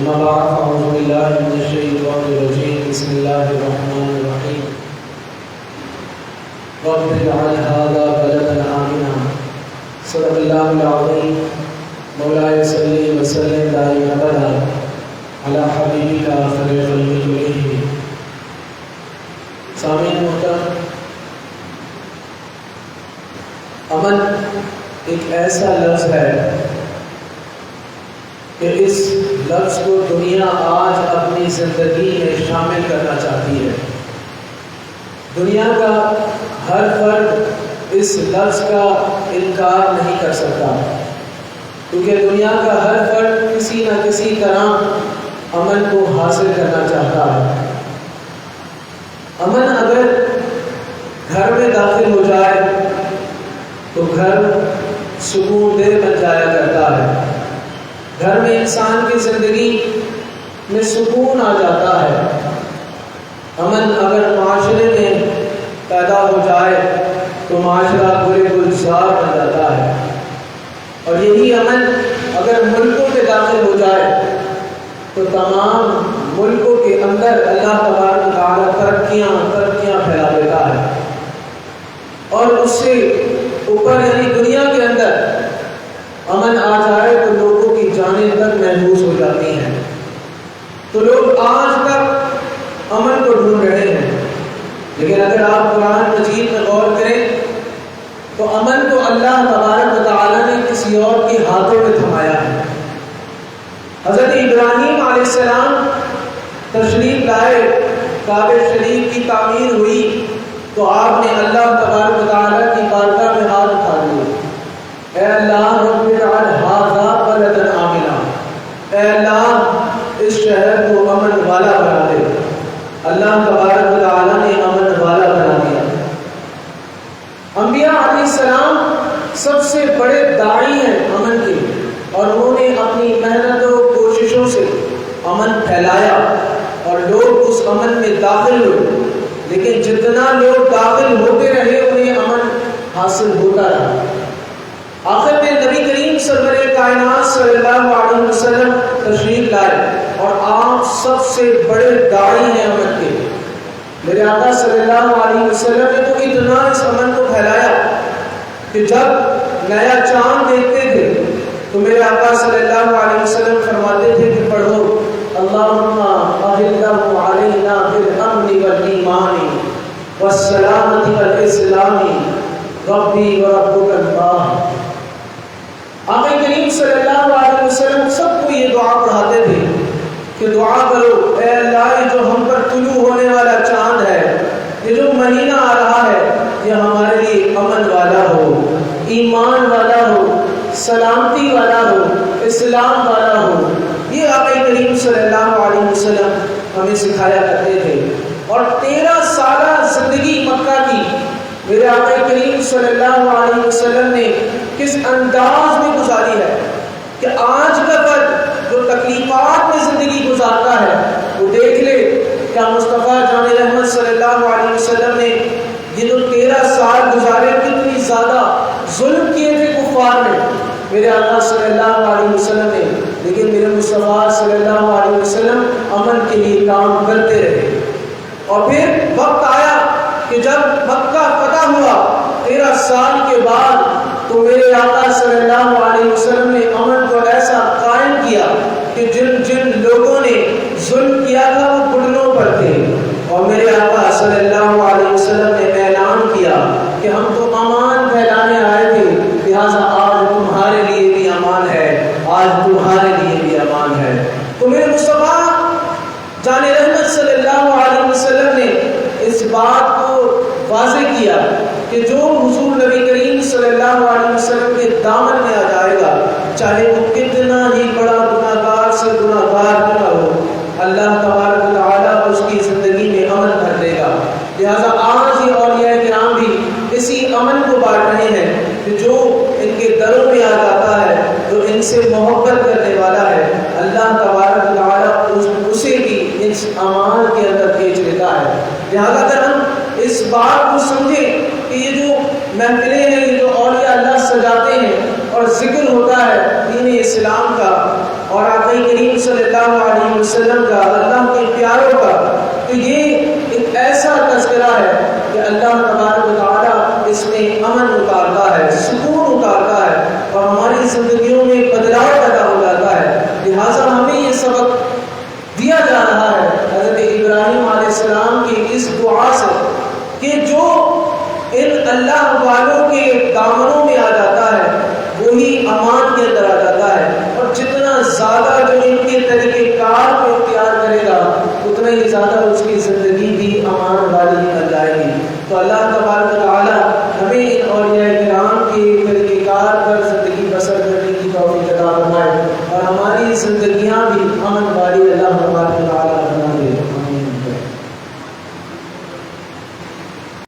أما بعد فأعوذ بالله من الشيطان الرجيم بسم الله الرحمن الرحيم رب اجعل هذا بلدا آمنا صدق الله العظيم مولاي صل وسلم دائما أبدا على حبيبك خير خلق كلهم. سامعین محترم، امن ایک ایسا لفظ ہے کہ اس لفظ کو دنیا آج اپنی زندگی میں شامل کرنا چاہتی ہے. دنیا کا ہر فرد اس لفظ کا انکار نہیں کر سکتا، کیونکہ دنیا کا ہر فرد کسی نہ کسی طرح امن کو حاصل کرنا چاہتا ہے. امن اگر گھر میں داخل ہو جائے تو گھر سکون دہ بن جایا کرتا ہے. گھر میں انسان کی زندگی میں سکون آ جاتا ہے. امن اگر معاشرے میں پیدا ہو جائے تو معاشرہ گل گلزار بن جاتا ہے. اور یہی امن اگر ملکوں میں داخل ہو جائے تو تمام ملکوں کے اندر اللہ تبارک و تعالیٰ ترقیاں پھیلا دیتا ہے. اور اس سے اوپر یعنی دنیا کے اندر امن آ جائے تو لوگوں کی جانیں تک محفوظ ہو جاتی ہیں. تو لوگ آج تک امن کو ڈھونڈ رہے ہیں، لیکن اگر آپ قرآن مجید میں غور کریں تو امن کو اللہ تبارک و تعالیٰ نے کسی اور کے ہاتھوں میں تھمایا ہے. حضرت ابراہیم علیہ السلام تشریف لائے، کعبہ شریف کی تعمیر ہوئی تو آپ نے اللہ تبارک و تعالیٰ کی بارگاہ میں ہاتھ اٹھا لیے. اے اللہ رب اجعل ھذا بلدا آمنا، اے اللہ اس شہر کو امن والا بنا دے. اللہ تبارک و تعالیٰ نے امن والا بنا دیا. انبیاء علیہ السلام سب سے بڑے داعی ہیں امن کے، اور انہوں نے اپنی محنت و کوششوں سے امن پھیلایا اور لوگ اس امن میں داخل ہوئے. لیکن جتنا لوگ داخل ہوتے رہے انہیں امن حاصل ہوتا رہا. آخر میں نبی کریم سرور کائنات صلی اللہ علیہ وسلم تشریف لائے اور آپ سب سے بڑے داعی ہیں امن کے. میرے آقا صلی اللہ علیہ وسلم نے تو اتنا اس امن کو پھیلایا کہ جب نیا چاند دیکھتے تھے تو میرے آقا صلی اللہ علیہ وسلم فرماتے تھے کہ پڑھو اللہم اہلہ علینا بالامن والایمان والسلامۃ والاسلام ربی وربک اللہ. آقا کریم صلی اللہ علیہ وسلم سب کو یہ دعا پڑھاتے تھے کہ دعا کرو اے اللہ یہ جو ہم پر طلوع ہونے والا چاند ہے، یہ جو مہینہ آ رہا ہے، یہ ہمارے لیے امن والا ہو، ایمان والا ہو، سلامتی والا ہو، اسلام والا ہو. یہ آقا کریم صلی اللہ علیہ وسلم ہمیں سکھایا کرتے تھے. اور 13 سالہ زندگی مکہ کی میرے آقا کریم صلی اللہ علیہ وسلم نے کس انداز میں گزاری ہے کہ آج کا فرد جو تکلیفات میں زندگی گزارتا ہے وہ دیکھ لے کیا مصطفیٰ جان رحمت صلی اللہ علیہ وسلم نے یہ جو 13 سال گزارے کتنی زیادہ ظلم کیے تھے کفار نے میرے آقا صلی اللہ علیہ وسلم نے. لیکن میرے مصطفیٰ صلی اللہ علیہ وسلم امن کے لیے کام کرتے رہے. اور پھر وقت آیا کہ جب مکہ فتح ہوا 13 سال کے بعد تو میرے آقا صلی اللہ علیہ وسلم نے امن کو ایسا قائم کیا کہ جن لوگوں نے ظلم کیا تھا وہ گھٹنوں پر تھے. اور میرے آقا صلی اللہ علیہ وسلم نے اعلان کیا کہ ہم تو امان پھیلانے آئے تھے، لہٰذا آج تمہارے لیے بھی امان ہے، آج تمہارے لیے بھی امان ہے. تو میرے مصطفیٰ جان رحمت صلی اللہ علیہ وسلم نے اس بات کو واضح کیا کہ جو حضور نبی کریم صلی اللہ علیہ وسلم کے دامن میں آ جائے گا چاہے وہ کتنا ہی بڑا گناہ گار سے گناہ گار نہ ہو، اللہ تبارک و تعالیٰ اس کی زندگی میں امن بھر دے گا. لہٰذا آج یہ اولیاء کرام بھی اسی امن کو بانٹ رہے ہیں کہ جو ان کے دروں میں آ جاتا ہے، جو ان سے محبت کرنے والا ہے، اللہ تبارک و تعالیٰ اسے بھی اس امان کے اندر بھیج دیتا ہے. لہٰذا اگر ہم اس بات کو سمجھیں کہ یہ جو محفلیں ہیں، یہ جو اولیاء اللہ سجاتے ہیں اور ذکر ہوتا ہے دین اسلام کا، اور آقا کریم صلی اللہ علیہ وسلم کا، اللہ کے پیاروں کا، تو یہ ایک ایسا تذکرہ ہے کہ اللہ تبارک و تعالیٰ اس میں امن اتارتا ہے، سکون اتارتا ہے، اور ہماری زندگیوں